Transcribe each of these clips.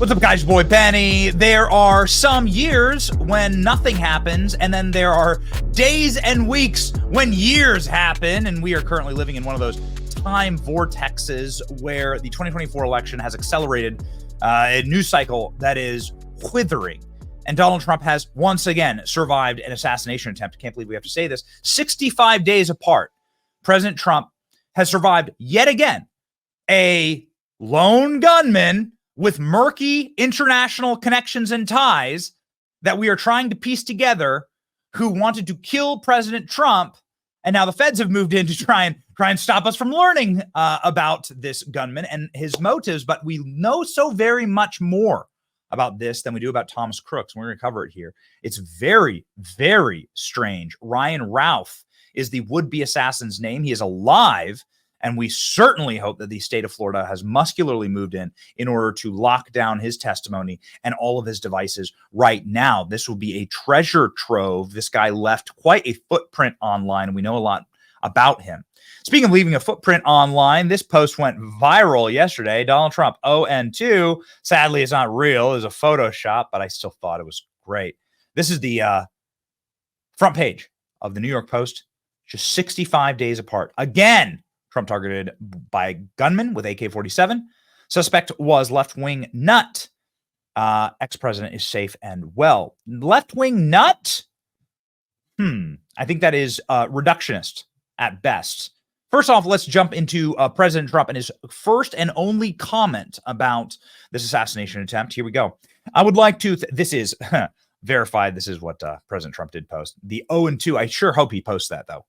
What's up, guys? Your boy Benny. There are some years when nothing happens, and then there are days and weeks when years happen, and we are currently living in one of those time vortexes where the 2024 election has accelerated a news cycle that is withering. And Donald Trump has once again survived an assassination attempt. I can't believe we have to say this. 65 days apart, President Trump has survived yet again a lone gunman with murky international connections and ties that we are trying to piece together, who wanted to kill President Trump. And now the feds have moved in to try and stop us from learning about this gunman and his motives. But we know so very much more about this than we do about Thomas Crooks. We're going to cover it here. It's very, very strange. Ryan Routh is the would-be assassin's name. He is alive. And we certainly hope that the state of Florida has muscularly moved in order to lock down his testimony and all of his devices right now. This will be a treasure trove. This guy left quite a footprint online, and we know a lot about him. Speaking of leaving a footprint online, this post went viral yesterday. Donald Trump, ON2. Sadly, it's not real. It was a Photoshop, but I still thought it was great. This is the front page of the New York Post, just 65 days apart. Again, Trump targeted by gunman with AK-47. Suspect was left-wing nut. Ex-president is safe and well. Left-wing nut? I think that is reductionist at best. First off, let's jump into President Trump and his first and only comment about this assassination attempt. Here we go. I would like to, this is verified. This is what President Trump did post. The 0-2. I sure hope he posts that, though.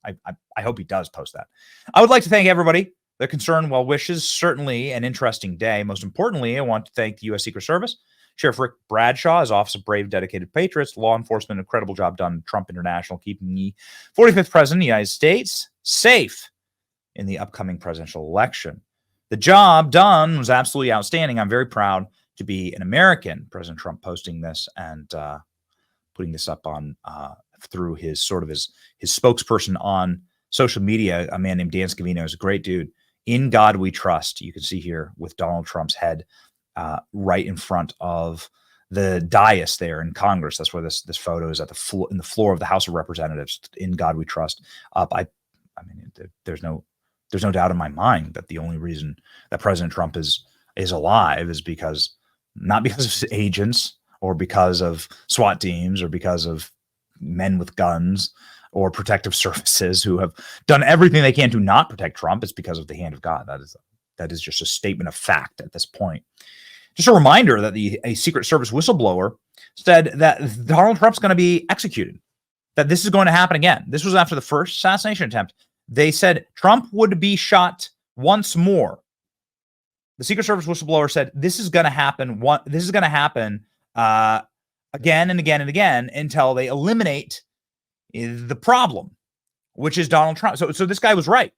I hope he does post that. I would like to thank everybody. Their concern, well wishes, certainly an interesting day. Most importantly, I want to thank the U.S. Secret Service, Sheriff Rick Bradshaw, his Office of Brave, Dedicated Patriots, law enforcement, incredible job done. Trump International, keeping the 45th president of the United States safe in the upcoming presidential election. The job done was absolutely outstanding. I'm very proud to be an American. President Trump posting this and putting this up on through his spokesperson on social media, a man named Dan Scavino, is a great dude. In God We Trust. You can see here with Donald Trump's head right in front of the dais there in Congress. That's where this photo is, at the floor, in the floor of the House of Representatives. In God We Trust. I mean, there's no doubt in my mind that the only reason that President Trump is alive is not because of his agents, or because of SWAT teams, or because of men with guns, or protective services who have done everything they can to not protect Trump. It's because of the hand of God. That is just a statement of fact at this point. Just a reminder that a Secret Service whistleblower said that Donald Trump's going to be executed, that this is going to happen again. This was after the first assassination attempt. They said Trump would be shot once more. The Secret Service whistleblower said this is going to happen. This is going to happen again and again and again until they eliminate the problem, which is Donald Trump. So this guy was right.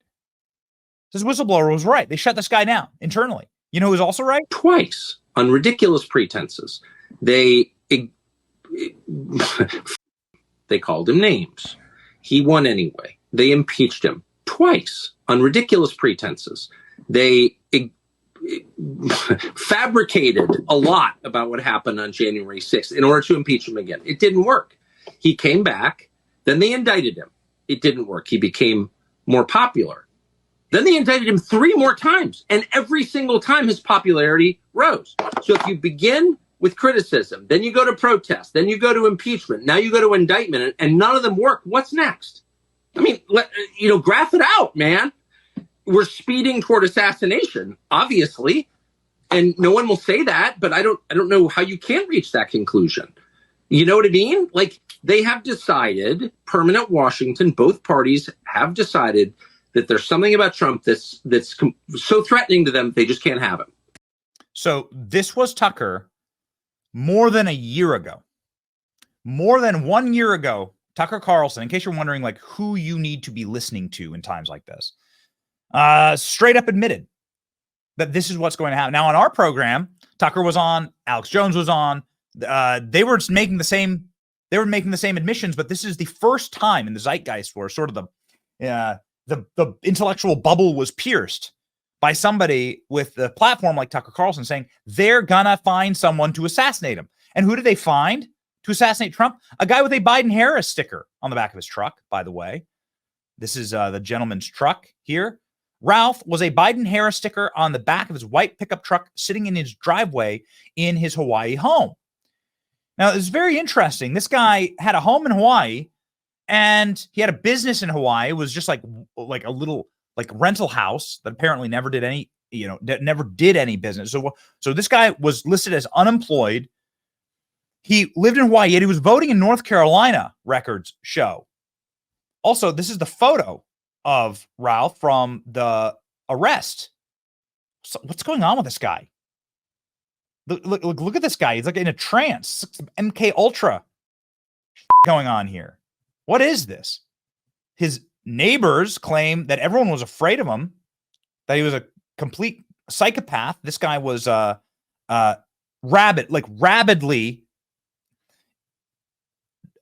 This whistleblower was right. They shut this guy down internally. You know who was also right? Twice on ridiculous pretenses. They called him names. He won anyway. They impeached him twice on ridiculous pretenses. They fabricated a lot about what happened on January 6th in order to impeach him again. It didn't work. He came back. Then they indicted him. It didn't work. He became more popular. Then they indicted him 3 more times. And every single time his popularity rose. So if you begin with criticism, then you go to protest, then you go to impeachment, now you go to indictment, and none of them work, what's next? I mean, graph it out, man. We're speeding toward assassination, obviously, and no one will say that, but I don't know how you can reach that conclusion. You know what I mean? Like, they have decided, permanent Washington, both parties have decided that there's something about Trump that's so threatening to them, they just can't have him. So this was Tucker more than a year ago. More than 1 year ago, Tucker Carlson, in case you're wondering, like, who you need to be listening to in times like this, straight up admitted that this is what's going to happen. Now, on our program, Tucker was on, Alex Jones was on. They were making the same admissions, but this is the first time in the zeitgeist where sort of the intellectual bubble was pierced by somebody with a platform like Tucker Carlson saying they're gonna find someone to assassinate him. And who did they find to assassinate Trump? A guy with a Biden-Harris sticker on the back of his truck, by the way. This is the gentleman's truck here. Ralph was a Biden-Harris sticker on the back of his white pickup truck sitting in his driveway in his Hawaii home. Now, it's very interesting. This guy had a home in Hawaii, and he had a business in Hawaii. It was just like a little like rental house that apparently never did any, never did any business. So this guy was listed as unemployed. He lived in Hawaii, yet he was voting in North Carolina, records show. Also, this is the photo of Ralph from the arrest. So what's going on with this guy? Look at this guy. He's like in a trance. MK Ultra going on here. What is this? His neighbors claim that everyone was afraid of him, that he was a complete psychopath. This guy was rabidly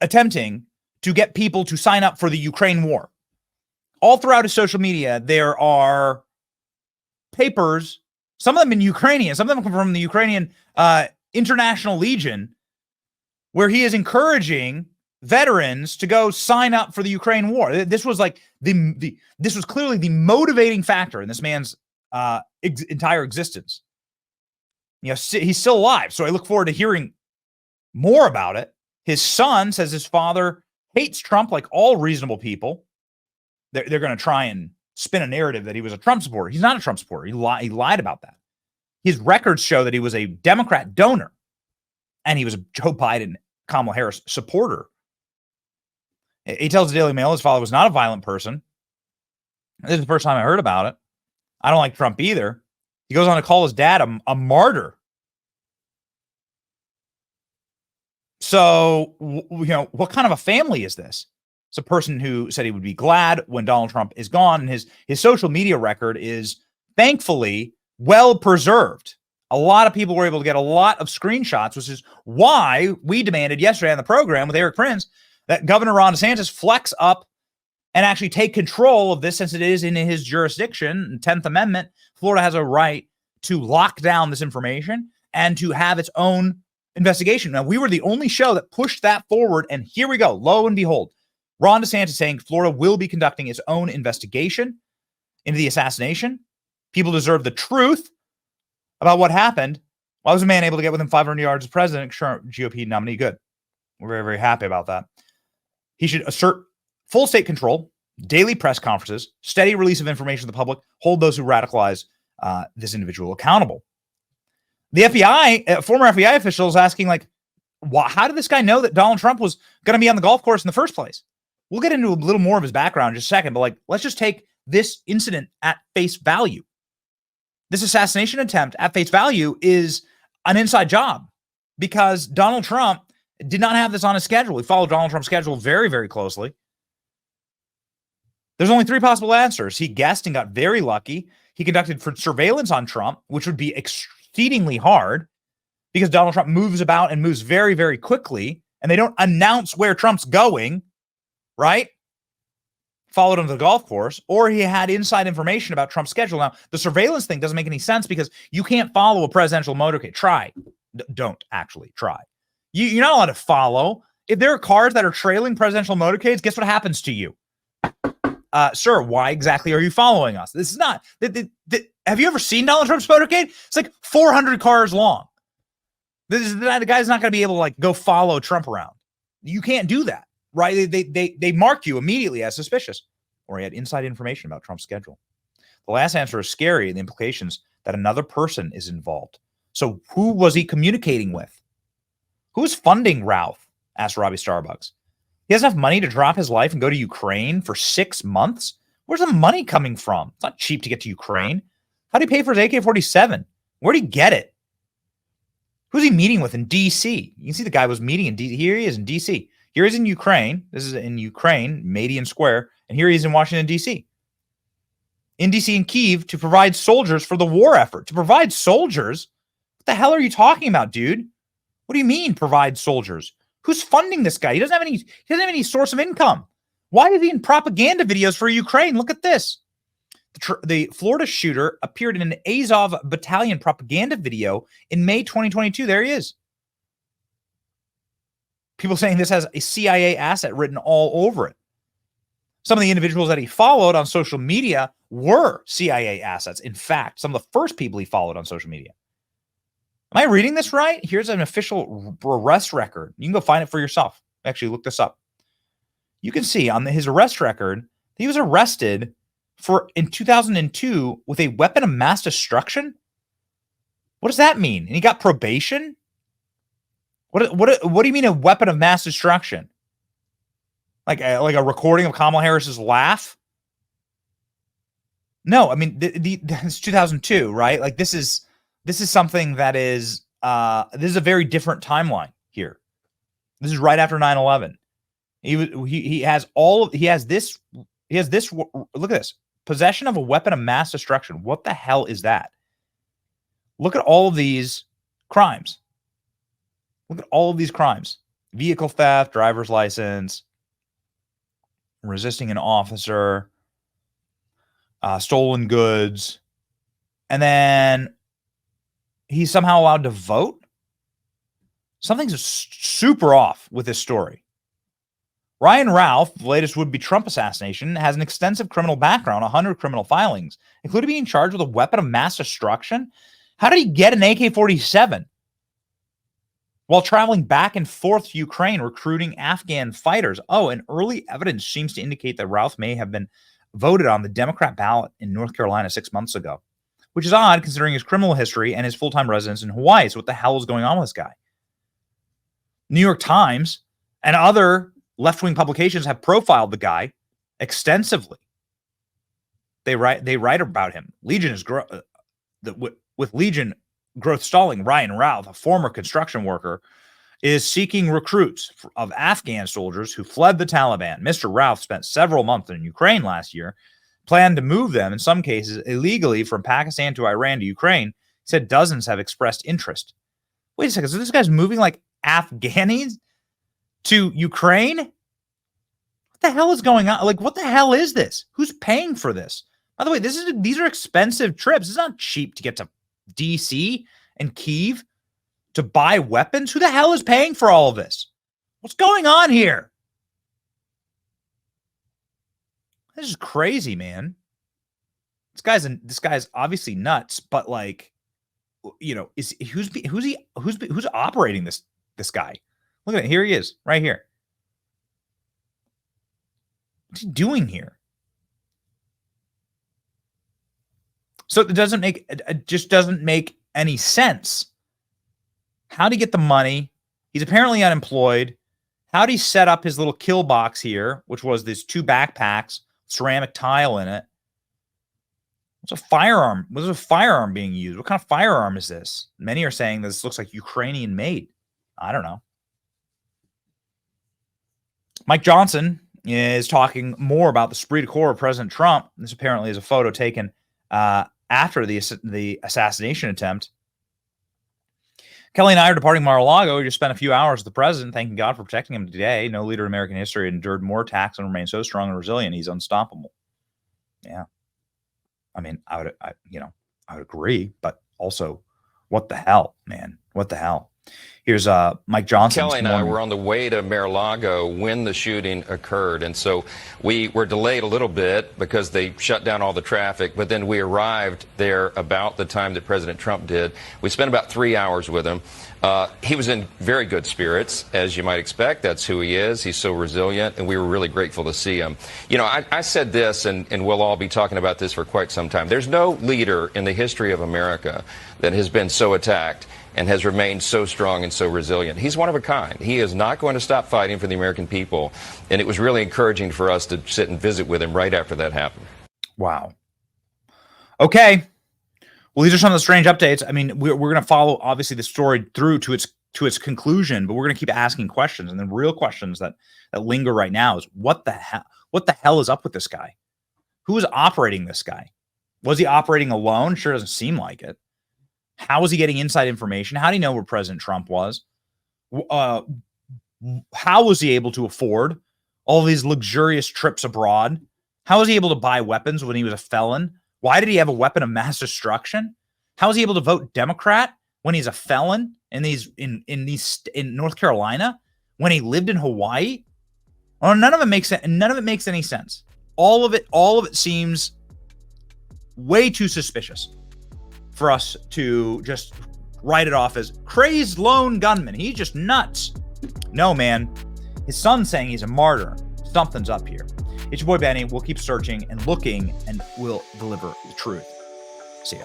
attempting to get people to sign up for the Ukraine war. All throughout his social media, there are papers, some of them in Ukrainian, some of them come from the Ukrainian International Legion, where he is encouraging veterans to go sign up for the Ukraine war. This was like this was clearly the motivating factor in this man's entire existence. He's still alive, so I look forward to hearing more about it. His son says his father hates Trump like all reasonable people. They're going to try and spin a narrative that he was a Trump supporter. He's not a Trump supporter. He lied about that. His records show that he was a Democrat donor, and he was a Joe Biden, Kamala Harris supporter. He tells the Daily Mail his father was not a violent person. This is the first time I heard about it. I don't like Trump either. He goes on to call his dad a martyr. So, what kind of a family is this? It's a person who said he would be glad when Donald Trump is gone. And his social media record is thankfully well preserved. A lot of people were able to get a lot of screenshots, which is why we demanded yesterday on the program with Eric Prince that Governor Ron DeSantis flex up and actually take control of this, since it is in his jurisdiction. 10th Amendment, Florida has a right to lock down this information and to have its own investigation. Now, we were the only show that pushed that forward, and here we go. Lo and behold, Ron DeSantis saying Florida will be conducting its own investigation into the assassination. People deserve the truth about what happened. Why was a man able to get within 500 yards of president? Sure, GOP nominee. Good. We're very, very happy about that. He should assert full state control, daily press conferences, steady release of information to the public, hold those who radicalize this individual accountable. The FBI, former FBI officials asking, how did this guy know that Donald Trump was going to be on the golf course in the first place? We'll get into a little more of his background in just a second, but let's just take this incident at face value. This assassination attempt at face value is an inside job, because Donald Trump did not have this on his schedule. He followed Donald Trump's schedule very, very closely. There's only three possible answers. He guessed and got very lucky. He conducted surveillance on Trump, which would be exceedingly hard because Donald Trump moves about and moves very, very quickly, and they don't announce where Trump's going, right? Followed him to the golf course, or he had inside information about Trump's schedule. Now, the surveillance thing doesn't make any sense because you can't follow a presidential motorcade. Try. Don't actually try. You're not allowed to follow. If there are cars that are trailing presidential motorcades, guess what happens to you? Sir, why exactly are you following us? This is not. Have you ever seen Donald Trump's motorcade? It's like 400 cars long. The guy's not going to be able to go follow Trump around. You can't do that, right? They mark you immediately as suspicious, or he had inside information about Trump's schedule. The last answer is scary, and the implications that another person is involved. So who was he communicating with? Who's funding Ralph? Asked Robbie Starbucks. He has enough money to drop his life and go to Ukraine for 6 months? Where's the money coming from? It's not cheap to get to Ukraine. How do you pay for his AK-47? Where did he get it? Who's he meeting with in D.C.? You can see the guy was meeting in D.C. Here he is in D.C. Here he's in Ukraine. This is in Ukraine, Madian Square. And here he is in Washington, D.C. In D.C. and Kyiv to provide soldiers for the war effort. To provide soldiers? What the hell are you talking about, dude? What do you mean provide soldiers? Who's funding this guy? He doesn't have any source of income. Why is he in propaganda videos for Ukraine? Look at this. The Florida shooter appeared in an Azov battalion propaganda video in May 2022. There he is. People saying this has a CIA asset written all over it. Some of the individuals that he followed on social media were CIA assets. In fact, some of the first people he followed on social media. Am I reading this right? Here's an official arrest record. You can go find it for yourself. Actually, look this up. You can see on his arrest record, he was arrested in 2002 with a weapon of mass destruction. What does that mean? And he got probation? What do you mean a weapon of mass destruction? Like a recording of Kamala Harris's laugh? No, I mean it's 2002, right? Like this is something that is this is a very different timeline here. This is right after 9/11. He has this. Look at this. Possession of a weapon of mass destruction. What the hell is that? Look at all of these crimes. Look at all of these crimes. Vehicle theft, driver's license, resisting an officer, stolen goods, and then he's somehow allowed to vote? Something's super off with this story. Ryan Ralph, the latest would-be Trump assassination, has an extensive criminal background, 100 criminal filings, including being charged with a weapon of mass destruction. How did he get an AK-47? While traveling back and forth to Ukraine, recruiting Afghan fighters. Oh, and early evidence seems to indicate that Ralph may have been voted on the Democrat ballot in North Carolina 6 months ago, which is odd considering his criminal history and his full-time residence in Hawaii. So what the hell is going on with this guy? New York Times and other left-wing publications have profiled the guy extensively. They write about him. Legion is with Legion growth stalling. Ryan Ralph, a former construction worker, is seeking recruits of Afghan soldiers who fled the Taliban. Mr. Ralph spent several months in Ukraine last year, planned to move them, in some cases illegally, from Pakistan to Iran to Ukraine. He said dozens have expressed interest. Wait a second, so this guy's moving like Afghanis to Ukraine? What the hell is going on? Like, what the hell is this? Who's paying for this? By the way, these are expensive trips. It's not cheap to get to DC and Kyiv to buy weapons. Who the hell is paying for all of this? What's going on here? This is crazy, man. This guy's obviously nuts, but like, you know, who's operating this guy? Look at it. Here he is, right here. What's he doing here? So it just doesn't make any sense. How'd he get the money? He's apparently unemployed. How'd he set up his little kill box here, which was these 2 backpacks, ceramic tile in it? What's a firearm? What's a firearm being used? What kind of firearm is this? Many are saying this looks like Ukrainian made. I don't know. Mike Johnson is talking more about the esprit de corps of President Trump. This apparently is a photo taken after the assassination attempt. Kelly and I are departing Mar-a-Lago. We just spent a few hours with the president, thanking God for protecting him today. No leader in American history endured more attacks and remained so strong and resilient. He's unstoppable. Yeah. I mean, I would agree, but also, what the hell, man? What the hell? Here's Mike Johnson. Kelly and I were on the way to Mar-a-Lago when the shooting occurred, and so we were delayed a little bit because they shut down all the traffic, but then we arrived there about the time that President Trump did. We spent about 3 hours with him. He was in very good spirits, as you might expect. That's who he is. He's so resilient, and we were really grateful to see him. You know, I said this, and we'll all be talking about this for quite some time. There's no leader in the history of America that has been so attacked and has remained so strong and so resilient. He's one of a kind. He is not going to stop fighting for the American people, and it was really encouraging for us to sit and visit with him right after that happened. Wow. Okay. Well, these are some of the strange updates. I mean, we're going to follow, obviously, the story through to its conclusion, but we're going to keep asking questions. And the real questions that linger right now is, what the hell is up with this guy? Who is operating this guy? Was he operating alone? Sure doesn't seem like it. How was he getting inside information? How do you know where President Trump was? How was he able to afford all these luxurious trips abroad? How was he able to buy weapons when he was a felon? Why did he have a weapon of mass destruction? How is he able to vote Democrat when he's a felon in North Carolina, when he lived in Hawaii? Well, none of it makes any sense. All of it seems way too suspicious for us to just write it off as crazed lone gunman. He's just nuts. No, man. His son's saying he's a martyr. Something's up here. It's your boy Benny. We'll keep searching and looking, and we'll deliver the truth. See ya.